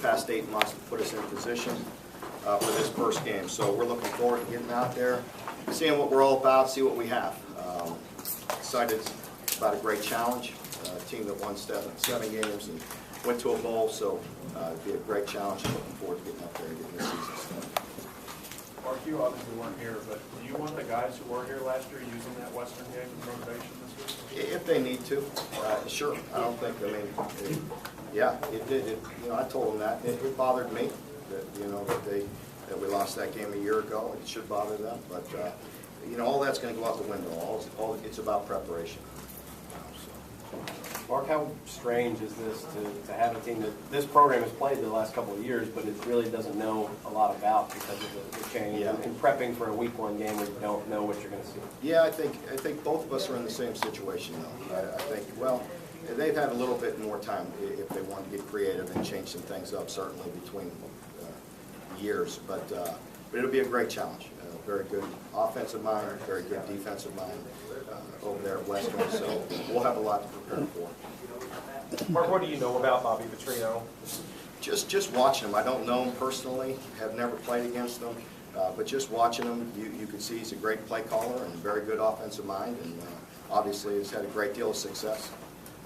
past 8 months to put us in position for this first game. So we're looking forward to getting out there, seeing what we're all about, see what we have. Excited about a great challenge. A team that won 7 games and went to a bowl, so it'd be a great challenge. Looking forward to getting up there and getting the season started. Mark, you obviously weren't here, but do you want the guys who were here last year using that Western game as motivation this week? If they need to, sure. I don't think. I mean, yeah, it did. I told them that it bothered me that we lost that game a year ago. It should bother them, but all that's going to go out the window. It's about preparation. Mark, how strange is this to have a team that this program has played the last couple of years, but it really doesn't know a lot about because of the change and prepping for a week 1 game where you don't know what you're going to see? Yeah, I think both of us are in the same situation though. I think, well, they've had a little bit more time if they want to get creative and change some things up, certainly between years, but it'll be a great challenge. Very good offensive mind, very good defensive mind over there at Western, so we'll have a lot to prepare for. Mark, what do you know about Bobby Vitrino? Just watching him. I don't know him personally, have never played against him, but just watching him, you can see he's a great play caller and very good offensive mind, and obviously has had a great deal of success.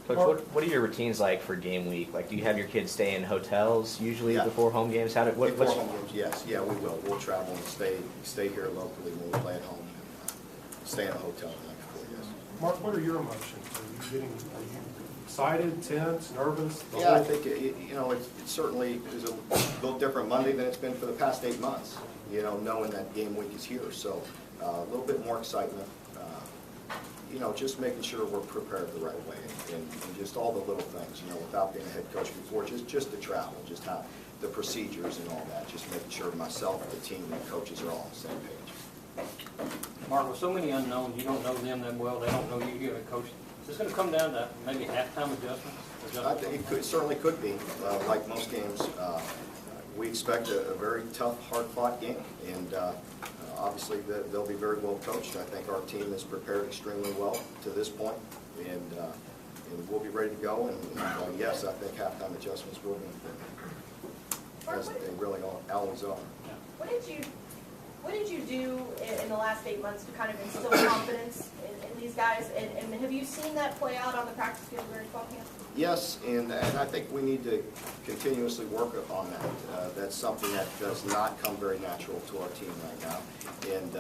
Coach, what are your routines like for game week? Like, do you have your kids stay in hotels usually before home games? Before home games, yes. Yeah, we will. We'll travel and stay here locally when we play at home. And, stay in a hotel the night before, yes. Mark, what are your emotions? Are you excited, tense, nervous? Yeah, I think it certainly is a little different Monday than it's been for the past 8 months. Knowing that game week is here, so a little bit more excitement. Just making sure we're prepared the right way, and just all the little things, without being a head coach before, just the travel, just how the procedures and all that, just making sure myself, the team, and coaches are all on the same page. Mark, with so many unknowns, you don't know them that well, they don't know you, you're a coach. Is this going to come down to maybe halftime adjustments? I think it certainly could be. Like most games, we expect a very tough, hard-fought game, and obviously they'll be very well coached. I think our team is prepared extremely well to this point, and we'll be ready to go. And yes, I think halftime adjustments will be important, as they really always are. What did you do in the last 8 months to kind of instill confidence in these guys? And have you seen that play out on the practice field during fall camp? Yes, and I think we need to continuously work on that. That's something that does not come very natural to our team right now. And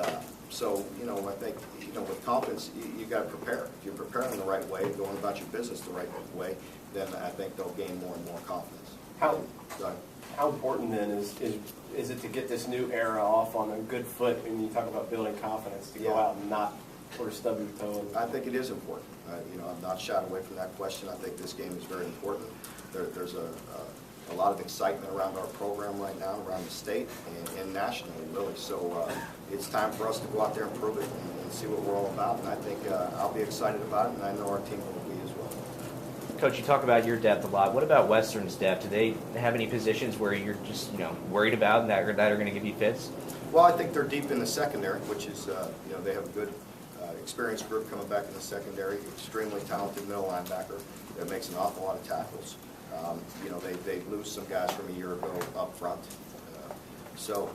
so, I think, with confidence, you got to prepare. If you're preparing the right way, going about your business the right way, then I think they'll gain more and more confidence. How important then is it to get this new era off on a good foot when you talk about building confidence, to go out and not sort of stub your toe? I think it is important. I'm not shied away from that question. I think this game is very important. There's a lot of excitement around our program right now, around the state and nationally, really. So it's time for us to go out there and prove it and see what we're all about. And I think I'll be excited about it, and I know our team will be as well. Coach, you talk about your depth a lot. What about Western's depth? Do they have any positions where you're just worried about and that are going to give you fits? Well, I think they're deep in the secondary, which is they have a good experienced group coming back in the secondary. Extremely talented middle linebacker that makes an awful lot of tackles. They lose some guys from a year ago up front. So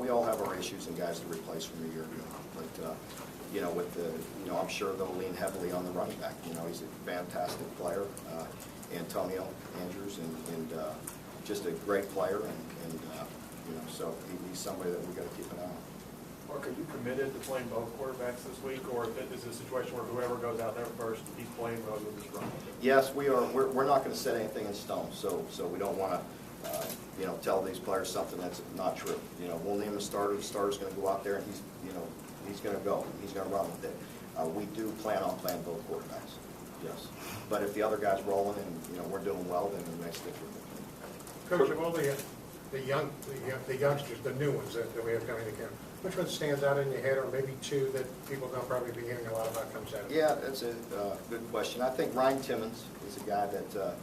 we all have our issues and guys to replace from a year ago. But I'm sure they'll lean heavily on the running back. He's a fantastic player, Antonio Andrews, and just a great player, and so he's somebody that we've got to keep an eye on. Mark, are you committed to playing both quarterbacks this week, or is it a situation where whoever goes out there first, he's playing both with his run? Yes, we are. We're not going to set anything in stone, so we don't want to tell these players something that's not true. We'll name a starter. The starter's going to go out there, and he's going to go. He's going to run with it. We do plan on playing both quarterbacks. Yes, but if the other guy's rolling and we're doing well, then we may stick with it. Coach, of all the youngsters, the new ones that we have coming to camp, which one stands out in your head, or maybe two that people don't probably be hearing a lot about comes out of it? Yeah, that's a good question. I think Ryan Timmons is a guy that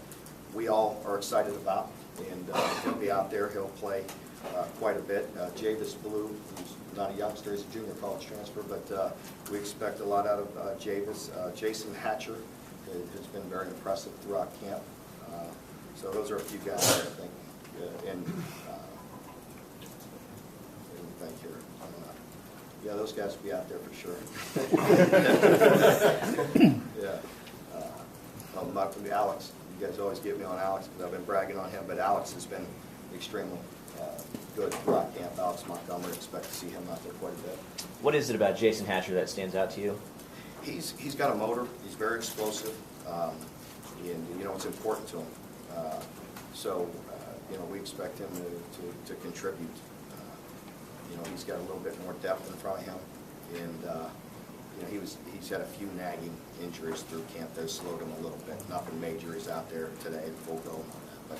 we all are excited about, and he'll be out there. He'll play quite a bit. Javis Blue, who's not a youngster, he's a junior college transfer, but we expect a lot out of Javis. Jason Hatcher has been very impressive throughout camp. So those are a few guys that I think those guys will be out there for sure. Yeah. Alex, you guys always get me on Alex because I've been bragging on him, but Alex has been extremely good throughout camp. Alex Montgomery, expect to see him out there quite a bit. What is it about Jason Hatcher that stands out to you? He's got a motor. He's very explosive, and you know it's important to him. You know, we expect him to contribute. You know, he's got a little bit more depth in front of him, and you know he's had a few nagging injuries through camp that slowed him a little bit. Nothing major. He's out there today in full go on that, but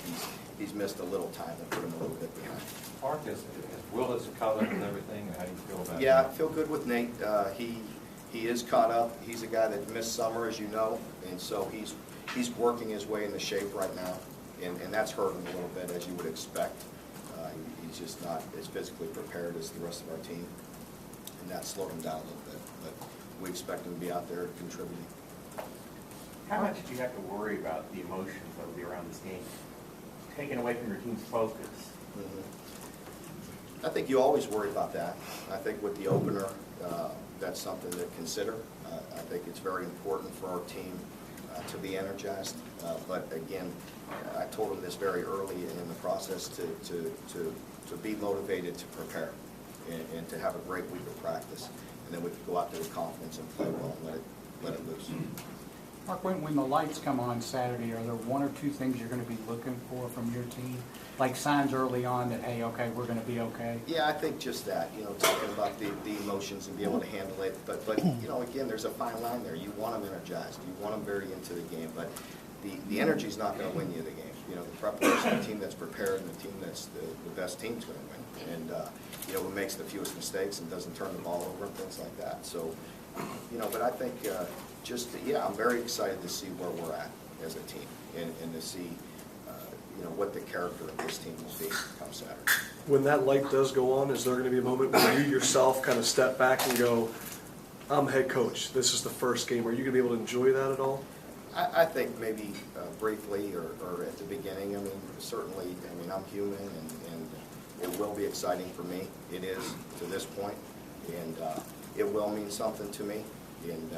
he's missed a little time and put him a little bit behind. Mark, is Will has caught up with everything, and how do you feel about it? Yeah, I feel good with Nate. He is caught up. He's a guy that missed summer, as you know, and so he's working his way into shape right now, and that's hurt him a little bit, as you would expect. He's just not as physically prepared as the rest of our team, and that slowed him down a little bit. But we expect him to be out there contributing. How much did you have to worry about the emotions that would be around this game, taken away from your team's focus? I think you always worry about that. I think with the opener, that's something to consider. I think it's very important for our team to be energized. But again, I told them this very early in the process to be motivated to prepare and to have a great week of practice. And then we could go out there with confidence and play well and let it loose. Mark, when the lights come on Saturday, are there one or two things you're going to be looking for from your team? Like signs early on that, hey, okay, we're going to be okay? Yeah, I think just that, you know, talking about the emotions and be able to handle it. But you know, again, there's a fine line there. You want them energized. You want them very into the game. But the energy is not going to win you the game. You know, the preparation, the team that's prepared and the team that's the best team's going to win. And, you know, who makes the fewest mistakes and doesn't turn the ball over and things like that. So, you know, but I think I'm very excited to see where we're at as a team and to see, you know, what the character of this team will be come Saturday. When that light does go on, is there going to be a moment where you yourself kind of step back and go, I'm head coach, this is the first game? Are you going to be able to enjoy that at all? I think maybe briefly or at the beginning. I mean, certainly, I mean, I'm human and it will be exciting for me. It is to this point, and it will mean something to me. And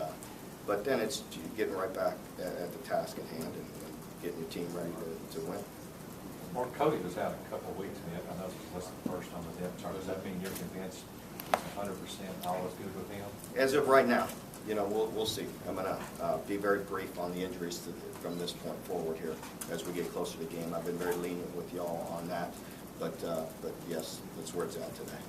but then it's getting right back at the task at hand and getting your team ready to win. Mark, Cody was out a couple of weeks, and I know this is the first on the depth chart. Does that mean you're convinced 100% all is good with him? As of right now, you know, we'll see. I'm going to be very brief on the injuries from this point forward here as we get closer to the game. I've been very lenient with y'all on that, but yes, that's where it's at today.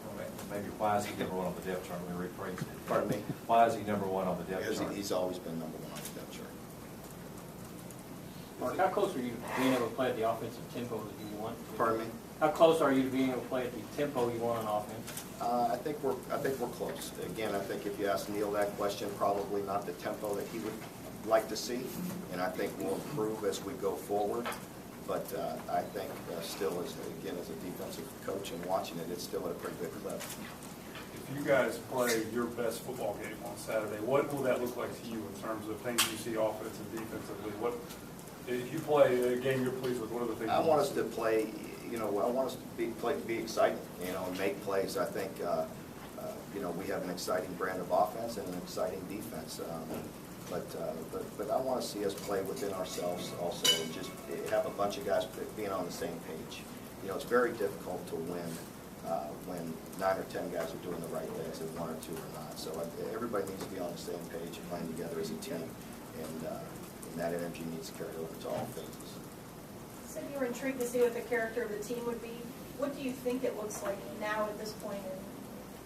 Maybe why is he number one on the depth chart? Let me rephrase it. Pardon me? Why is he number one on the depth chart? He's always been number one on the depth chart. Mark, how close are you to being able to play at the offensive tempo that you want? Pardon me? How close are you to being able to play at the tempo you want on offense? I think we're close. Again, I think if you ask Neil that question, probably not the tempo that he would like to see, and I think we'll improve as we go forward. But I think still, as a defensive coach and watching it, it's still at a pretty good clip. If you guys play your best football game on Saturday, what will that look like to you in terms of things you see offensive and defensively? What, if you play a game you're pleased with, what are the things? I want us to play, you know, I want us to be exciting, you know, and make plays. I think, you know, we have an exciting brand of offense and an exciting defense. But I want to see us play within ourselves also and just have a bunch of guys being on the same page. You know, it's very difficult to win when 9 or 10 guys are doing the right things and 1 or 2 are not. So everybody needs to be on the same page and playing together as a team, and that energy needs to carry over to all phases. You said you were intrigued to see what the character of the team would be. What do you think it looks like now at this point, and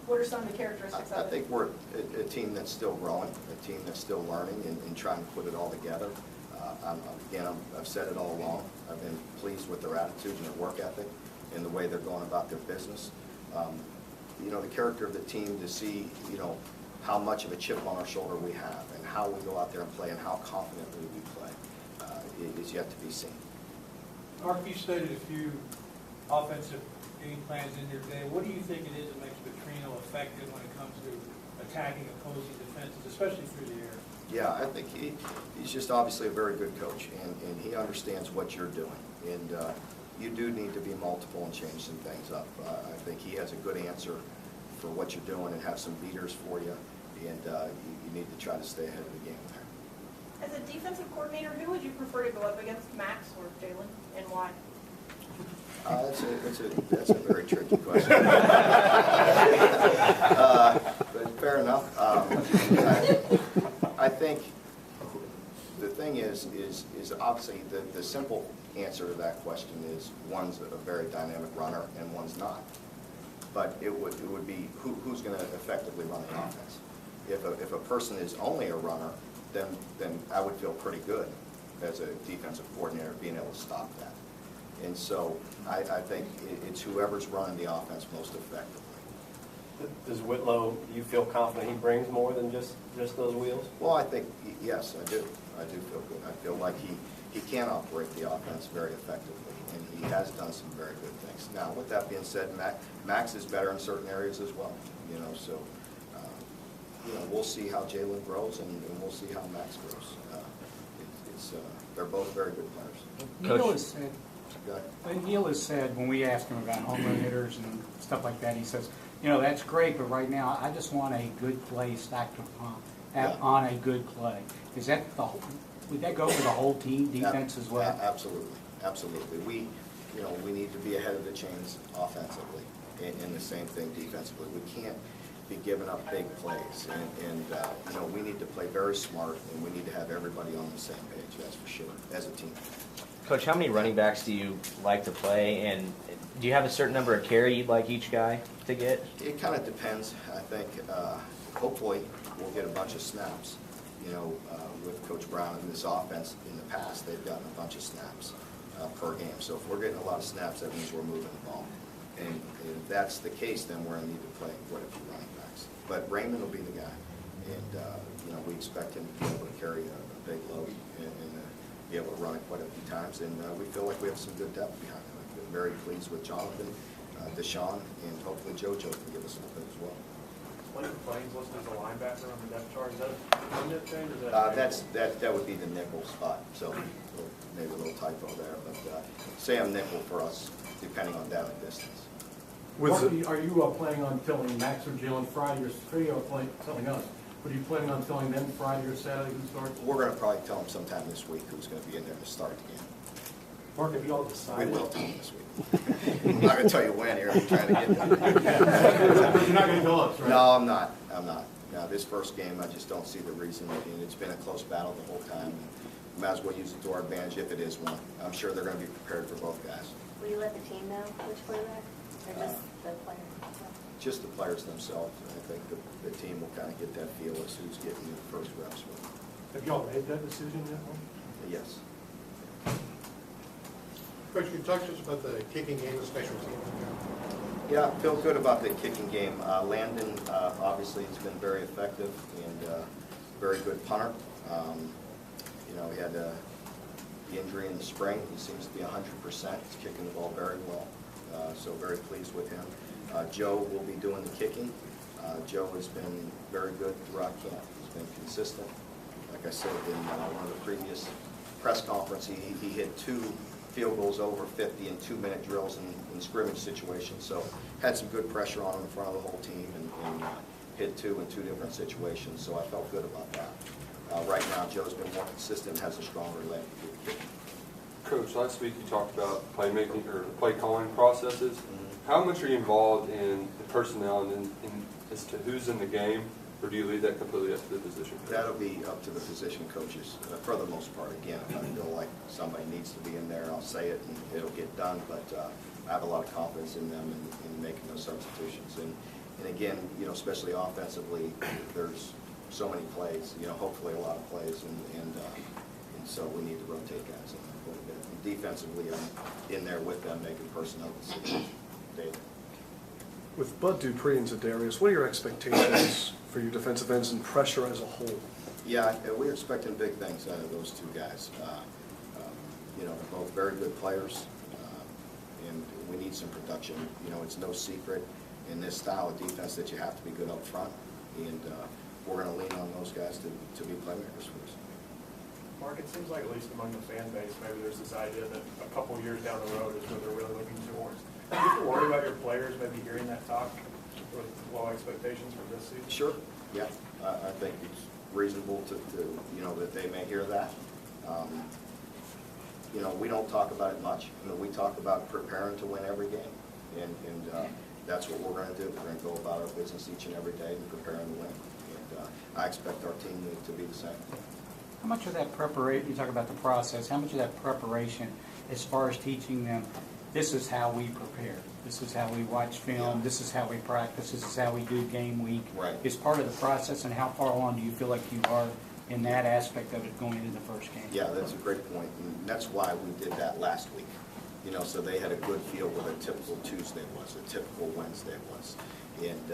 what are some of the characteristics of it? I think we're a team that's still growing, a team that's still learning and trying to put it all together. I've said it all along. I've been pleased with their attitude and their work ethic and the way they're going about their business. You know, the character of the team, to see, you know, how much of a chip on our shoulder we have and how we go out there and play and how confidently we play is yet to be seen. Mark, you stated a few offensive game plans in your day. What do you think it is that makes Petrino effective when it comes to attacking opposing defenses, especially through the air? Yeah, I think he's just obviously a very good coach, and he understands what you're doing. And you do need to be multiple and change some things up. I think he has a good answer for what you're doing and have some beaters for you, and you need to try to stay ahead of the game there. As a defensive coordinator, who would you prefer to go up against, Max or Jalen, and why? That's a very tricky question. But fair enough. I think the thing is obviously the simple answer to that question is one's a very dynamic runner and one's not. But it would be who's going to effectively run the offense. If a person is only a runner, then I would feel pretty good as a defensive coordinator being able to stop that. And so I think it's whoever's running the offense most effectively. Does Whitlow, do you feel confident he brings more than just those wheels? Well, I think, yes, I do. I do feel good. I feel like he can operate the offense very effectively, and he has done some very good things. Now, with that being said, Max is better in certain areas as well, so we'll see how Jalen grows, and we'll see how Max grows. They're both very good players. Neil has said, when we asked him about home run hitters and stuff like that, he says, that's great, but right now I just want a good play stacked on a good play. Is that would that go for the whole team, defense as well? Absolutely, absolutely. We need to be ahead of the chains offensively, and the same thing defensively. We can't be giving up big plays, and we need to play very smart, and we need to have everybody on the same page. That's for sure, as a team. Coach, how many running backs do you like to play, and do you have a certain number of carry you'd like each guy to get? It kind of depends. I think hopefully we'll get a bunch of snaps. With Coach Brown and this offense in the past, they've gotten a bunch of snaps per game. So if we're getting a lot of snaps, that means we're moving the ball. And if that's the case, then we're going to need to play quite a few running backs. But Raymond will be the guy, and we expect him to be able to carry a big load and be able to run it quite a few times. And we feel like we have some good depth behind him. I've been very pleased with Jonathan, Deshaun, and hopefully JoJo can give us a little bit as well. Like the Plains listed as a linebacker on the depth chart, is that a permanent thing? That would be the nickel spot, so maybe a little typo there, but Sam nickel for us, depending on down and distance. Are you planning on telling Max or Jalen Friday or Saturday, or telling us? But are you planning on telling them Friday or Saturday who starts? We're going to probably tell them sometime this week who's going to be in there to start the game. Mark, have you all decided? We will tell them this week. I'm not going to tell you when here. I'm trying to get them. You're not going to tell us, right? No, I'm not. Now, this first game, I just don't see the reason. And it's been a close battle the whole time. We might as well use it to our advantage if it is one. I'm sure they're going to be prepared for both guys. Will you let the team know which quarterback, or just the players? Just the players themselves. I think the team will kind of get that feel as who's getting the first reps with. Have y'all made that decision yet? Yes. Coach, can you talk to us about the kicking game and special teams? Yeah, I feel good about the kicking game. Landon, obviously, has been very effective and very good punter. He had the injury in the spring. He seems to be 100%. He's kicking the ball very well, so very pleased with him. Joe will be doing the kicking. Joe has been very good throughout camp. He's been consistent. Like I said in one of the previous press conferences, he hit 2 field goals over 50 in 2-minute drills in scrimmage situations. So had some good pressure on him in front of the whole team and hit 2 in 2 different situations. So I felt good about that. Right now, Joe's been more consistent, has a stronger leg to do kicking. Coach, last week you talked about playmaking or play calling processes. How much are you involved in the personnel and as to who's in the game, or do you leave that completely up to the position coach? That'll be up to the position coaches for the most part. Again, if I feel like somebody needs to be in there, I'll say it and it'll get done. But I have a lot of confidence in them in making those substitutions. And again, especially offensively, there's so many plays. Hopefully a lot of plays, and so we need to rotate guys in a little bit. And defensively, I'm in there with them making personnel decisions daily. With Bud Dupree and Zadarius, what are your expectations for your defensive ends and pressure as a whole? Yeah, we're expecting big things out of those 2 guys. They're both very good players, and we need some production. It's no secret in this style of defense that you have to be good up front, and we're going to lean on those guys to be playmakers for us. Mark, it seems like at least among the fan base, maybe there's this idea that a couple years down the road is where they're really looking towards. Do you have to worry about your players maybe hearing that talk? low expectations for this season? Sure, yeah, I think it's reasonable to, you know, that they may hear that. You know, we don't talk about it much. You know, we talk about preparing to win every game, and that's what we're going to do. We're going to go about our business each and every day and preparing to win. And I expect our team to be the same. How much of that preparation, you talk about the process, how much of that preparation as far as teaching them, this is how we prepare, this is how we watch film, this is how we practice, this is how we do game week, Right. is part of the process, and how far along do you feel like you are in that aspect of it going into the first game? Yeah, that's a great point, and that's why we did that last week. You know, so they had a good feel what a typical Tuesday was, a typical Wednesday was. And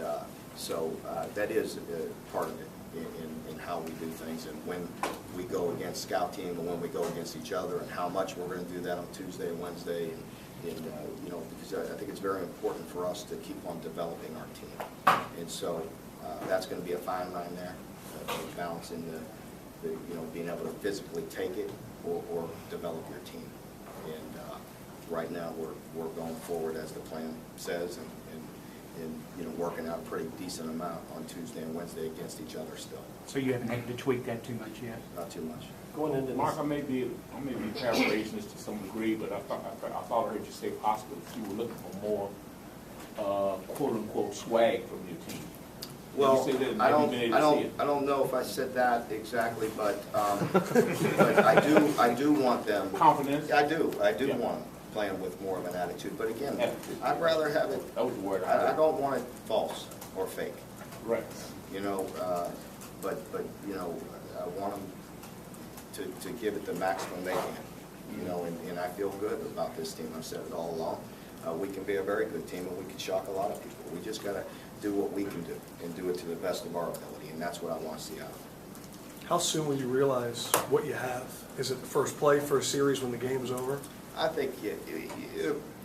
so that is part of it in how we do things, and when we go against scout team and when we go against each other, and how much we're going to do that on Tuesday and Wednesday. And you know, because I think it's very important for us to keep on developing our team. And so that's going to be a fine line there, balancing the you know, being able to physically take it or develop your team. And right now we're going forward as the plan says, and you know, working out a pretty decent amount on Tuesday and Wednesday against each other still. So you haven't had to tweak that too much yet? Not too much. Going into Mark, this, I may be paraphrasing this to some degree, but I thought I heard you say possibly that you were looking for more quote unquote swag from your team. Well, Did you say that? I don't know if I said that exactly, but but I do want them confidence. I do Yeah. want them playing with more of an attitude. But again, Attitude. I'd rather have it. That was the word I I heard. don't want it false or fake. Right. You know, but you know, I want them to give it the maximum they can. You know, and I feel good about this team. I've said it all along. We can be a very good team, and we can shock a lot of people. We just got to do what we can do and do it to the best of our ability, and that's what I want to see out of it. How soon will you realize what you have? Is it the first play, first series when the game's over? I think,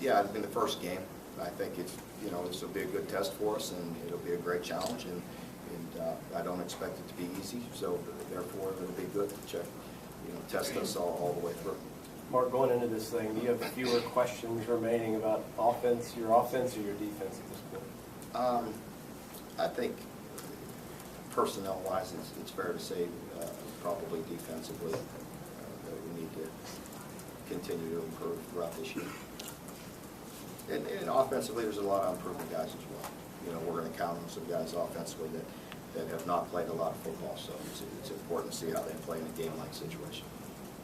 yeah, in the first game, I think it's, you know, this will be a good test for us, and it'll be a great challenge, and I don't expect it to be easy, so therefore it'll be good to check, you know, test us all the way through. Mark, going into this thing, do you have fewer questions remaining about your offense or your defense at this point? I think personnel-wise, it's fair to say probably defensively that we need to continue to improve throughout this year. And offensively, there's a lot of improvement guys as well. You know, we're going to count on some guys offensively that have not played a lot of football, so it's important to see how they play in a game-like situation.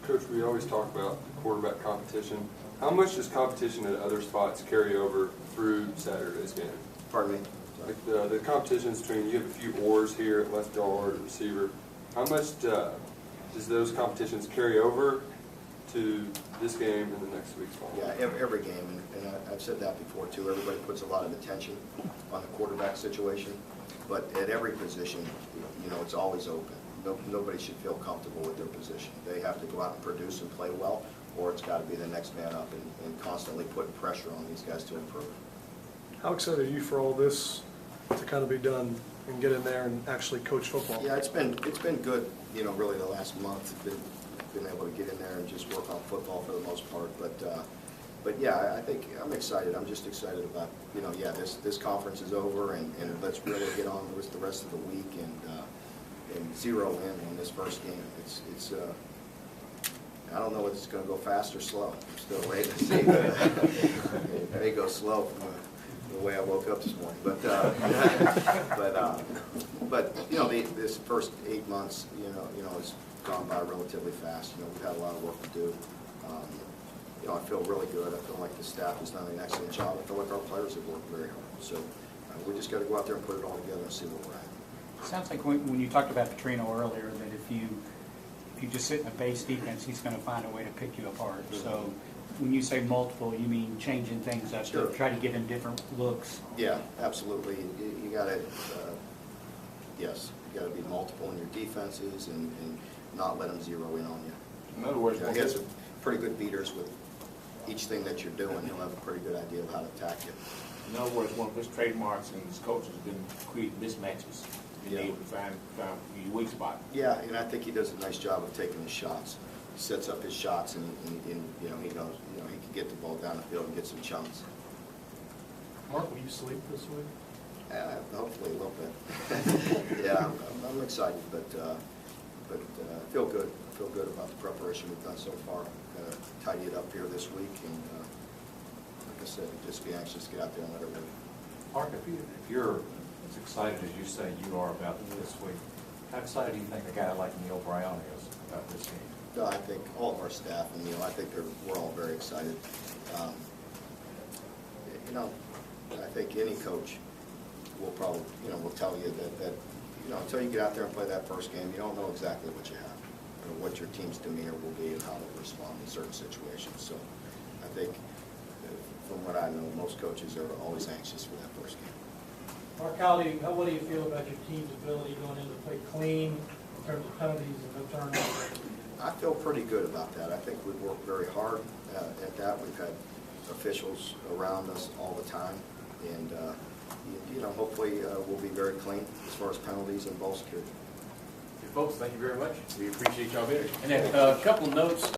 Coach, we always talk about quarterback competition. How much does competition at other spots carry over through Saturday's game? Pardon me? Like the competitions between, you have a few oars here at left guard, receiver. How much does those competitions carry over to this game and the next week's ball? Yeah, every game, and I've said that before too. Everybody puts a lot of attention on the quarterback situation, but at every position, you know, it's always open. Nobody should feel comfortable with their position. They have to go out and produce and play well, or it's got to be the next man up and constantly putting pressure on these guys to improve. How excited are you for all this to kind of be done and get in there and actually coach football? Yeah, it's been good, you know, really the last month. Been able to get in there and just work on football for the most part. But yeah, I think I'm excited. I'm just excited about, you know, yeah, this conference is over, and let's really get on with the rest of the week and zero in on this first game. It's I don't know if it's going to go fast or slow. I'm still waiting to see. It may go slow from the way I woke up this morning. But you know, this first 8 months, you know, has gone by relatively fast. You know, we've had a lot of work to do. You know, I feel really good. I feel like the staff has done an excellent job. I feel like our players have worked very hard. So we just got to go out there and put it all together and see where we're at. It sounds like when you talked about Petrino earlier, that if you just sit in a base defense, he's going to find a way to pick you apart. Mm-hmm. So when you say multiple, you mean changing things up, sure, to try to get him different looks? Yeah, absolutely. You got to, yes, you got to be multiple in your defenses and not let them zero in on you. In other words, he has pretty good beaters with each thing that you're doing. He'll have a pretty good idea of how to attack you. In other words, one of his trademarks and his coach has been create mismatches. Being able to find your weak spot. Yeah, and I think he does a nice job of taking his shots. He sets up his shots, and you know, he knows, you know, he can get the ball down the field and get some chunks. Mark, will you sleep this week? Hopefully a little bit. Yeah, I'm excited, but I feel good. I feel good about the preparation we've done so far. Tidy it up here this week, and like I said, just be anxious to get out there and let it work. Mark, if you're as excited as you say you are about this week, how excited do you think a guy like Neil Brown is about this game? No, I think all of our staff, and I think we're all very excited. I think any coach will probably, will tell you that until you get out there and play that first game, you don't know exactly what you have, or what your team's demeanor will be and how they'll respond in certain situations. So I think, from what I know, most coaches are always anxious for that first game. Mark, what do you feel about your team's ability going in to play clean in terms of penalties and no turnovers? I feel pretty good about that. I think we've worked very hard at that. We've had officials around us all the time, and hopefully we'll be very clean as far as penalties and ball security. Folks, thank you very much. We appreciate y'all being here. And then a couple notes.